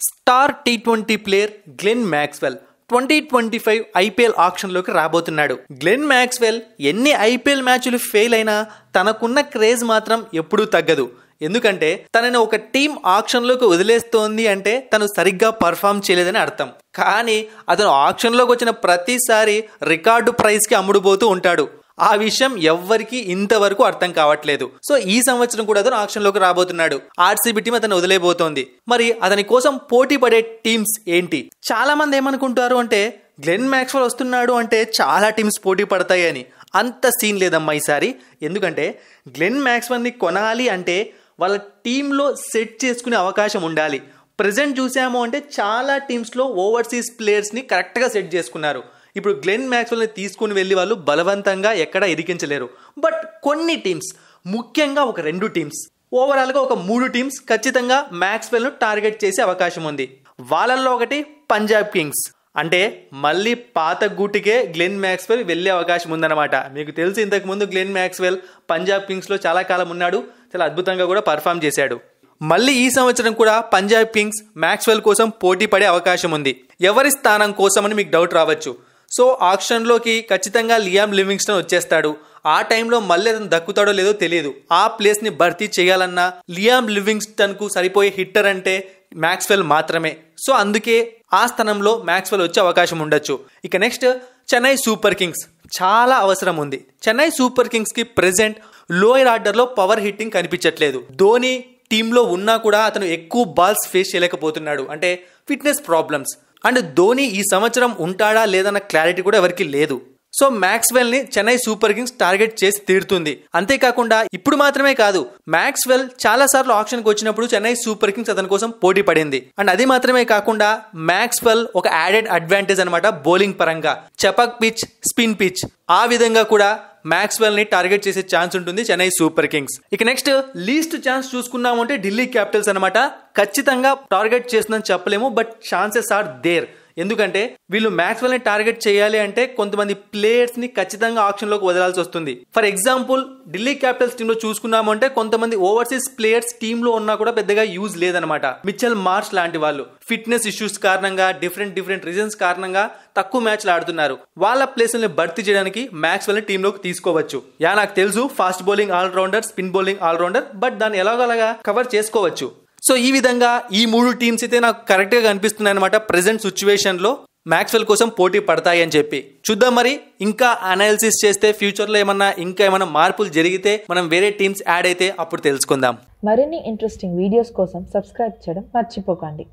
Star టీ20 player Glenn Maxwell 2025 IPL ఆక్షన్లోకి రాబోతున్నాడు. గ్లెన్ మ్యాక్స్వెల్ ఎన్ని ఐపీఎల్ మ్యాచ్లు ఫెయిల్ అయినా తనకున్న క్రేజ్ మాత్రం ఎప్పుడూ తగ్గదు. ఎందుకంటే తనని ఒక టీం ఆక్షన్లోకి వదిలేస్తోంది అంటే తను సరిగ్గా పర్ఫామ్ చేయలేదని అర్థం. కానీ అతను ఆక్షన్లోకి వచ్చిన ప్రతిసారి రికార్డు ప్రైస్కి అమ్ముడుపోతూ ఉంటాడు. ఆ విషయం ఎవ్వరికి ఇంతవరకు అర్థం కావట్లేదు. సో ఈ సంవత్సరం కూడా అతను ఆక్షన్లోకి రాబోతున్నాడు. ఆర్సీబీ టీం అతను వదిలేబోతోంది. మరి అతని కోసం పోటీ పడే టీమ్స్ ఏంటి? చాలా మంది ఏమనుకుంటారు అంటే గ్లెన్ మ్యాక్స్వెల్ వస్తున్నాడు అంటే చాలా టీమ్స్ పోటీ పడతాయి అని. అంత సీన్ లేదమ్మా ఈసారి. ఎందుకంటే గ్లెన్ మ్యాక్స్వెల్ని కొనాలి అంటే వాళ్ళ టీంలో సెట్ చేసుకునే అవకాశం ఉండాలి. ప్రెజెంట్ చూసాము అంటే చాలా టీమ్స్లో ఓవర్సీస్ ప్లేయర్స్ని కరెక్ట్గా సెట్ చేసుకున్నారు. ఇప్పుడు గ్లెన్ మ్యాక్స్వెల్ని తీసుకుని వెళ్ళి వాళ్ళు బలవంతంగా ఎక్కడ ఇరికించలేరు. బట్ కొన్ని టీమ్స్, ముఖ్యంగా ఒక 2 టీమ్స్, ఓవరాల్గా ఒక 3 టీమ్స్ ఖచ్చితంగా మ్యాక్స్వెల్ను టార్గెట్ చేసే అవకాశం ఉంది. వాళ్ళల్లో ఒకటి పంజాబ్ కింగ్స్. అంటే మళ్ళీ పాత గూటికే గ్లెన్ మ్యాక్స్వెల్ వెళ్ళే అవకాశం ఉందన్నమాట. మీకు తెలిసి ఇంతకుముందు గ్లెన్ మ్యాక్స్వెల్ పంజాబ్ కింగ్స్లో చాలా కాలం ఉన్నాడు. చాలా అద్భుతంగా కూడా పర్ఫామ్ చేశాడు. మళ్ళీ ఈ సంవత్సరం కూడా పంజాబ్ కింగ్స్ మ్యాక్స్వెల్ కోసం పోటీ పడే అవకాశం ఉంది. ఎవరి స్థానం కోసం అని మీకు డౌట్ రావచ్చు. సో ఆక్షన్లోకి ఖచ్చితంగా లియామ్ లివింగ్స్టన్ వచ్చేస్తాడు. ఆ టైంలో మళ్ళీ అతను దక్కుతాడో లేదో తెలియదు. ఆ ప్లేస్ని భర్తీ చేయాలన్నా లియామ్ లివింగ్స్టన్కు సరిపోయే హిట్టర్ అంటే మ్యాక్స్వెల్ మాత్రమే. సో అందుకే ఆ స్థానంలో మ్యాక్స్వెల్ వచ్చే అవకాశం ఉండొచ్చు. ఇక నెక్స్ట్ చెన్నై సూపర్ కింగ్స్. చాలా అవసరం ఉంది. చెన్నై సూపర్ కింగ్స్కి ప్రెజెంట్ లోయర్ ఆర్డర్లో పవర్ హిట్టింగ్ కనిపించట్లేదు. ధోని టీంలో ఉన్నా కూడా అతను ఎక్కువ బాల్స్ ఫేస్ చేయలేకపోతున్నాడు. అంటే ఫిట్నెస్ ప్రాబ్లమ్స్. అండ్ ధోని ఈ సంవత్సరం ఉంటాడా లేదన్న క్లారిటీ కూడా ఎవరికి లేదు. సో మ్యాక్స్వెల్ ని చెన్నై సూపర్ కింగ్స్ టార్గెట్ చేసి తీరుతుంది. అంతేకాకుండా ఇప్పుడు మాత్రమే కాదు, మ్యాక్స్వెల్ చాలా సార్లు ఆక్షన్కి వచ్చినప్పుడు చెన్నై సూపర్ కింగ్స్ అతని కోసం పోటీ పడింది. అండ్ అది మాత్రమే కాకుండా మ్యాక్స్వెల్ ఒక యాడెడ్ అడ్వాంటేజ్ అనమాట బౌలింగ్ పరంగా. చపక్ పిచ్, స్పిన్ పిచ్, ఆ విధంగా కూడా మ్యాక్స్వెల్ ని టార్గెట్ చేసే ఛాన్స్ ఉంటుంది చెన్నై సూపర్ కింగ్స్. ఇక నెక్స్ట్ లీస్ట్ ఛాన్స్ చూసుకున్నాము అంటే ఢిల్లీ క్యాపిటల్స్ అనమాట. ఖచ్చితంగా టార్గెట్ చేస్తుందని చెప్పలేము, బట్ ఛాన్సెస్ ఆర్ దేర్. ఎందుకంటే వీళ్ళు మ్యాక్స్వెల్ ని టార్గెట్ చేయాలి అంటే కొంతమంది ప్లేయర్స్ ని ఖచ్చితంగా ఆప్షన్ లోకి వదలాల్సి వస్తుంది. For example Delhi Capitals team లో చూసుకున్నాము అంటే కొంతమంది ఓవర్సీస్ ప్లేయర్స్ టీమ్ లో ఉన్నా కూడా పెద్దగా యూజ్ లేదనమాట. మిచెల్ మార్ష్ లాంటి వాళ్ళు ఫిట్నెస్ ఇష్యూస్ కారణంగా, డిఫరెంట్ రీజన్స్ కారణంగా తక్కువ మ్యాచ్లు ఆడుతున్నారు. వాళ్ళ ప్లేస్ని భర్తీ చేయడానికి మ్యాక్స్వెల్ ని టీమ్ లోకి తీసుకోవచ్చు. నాకు తెలుసు fast bowling allrounder, spin bowling allrounder, but దాన్ని ఎలాగోలాగా కవర్ చేసుకోవచ్చు. సో ఈ విధంగా ఈ 3 టీమ్స్ అయితే నాకు కరెక్ట్ గా కనిపిస్తున్నాయి అనమాట. ప్రెసెంట్ సిచ్యువేషన్ లో మ్యాక్స్వెల్ కోసం పోటీ పడతాయి అని చెప్పి చూద్దాం. మరి ఇంకా అనాలిసిస్ చేస్తే ఫ్యూచర్ లో ఏమన్నా మార్పులు జరిగితే మనం వేరే టీమ్స్ యాడ్ అయితే అప్పుడు తెలుసుకుందాం. మరిన్ని ఇంట్రెస్టింగ్ వీడియోస్ కోసం సబ్స్క్రైబ్ చేయడం మర్చిపోకండి.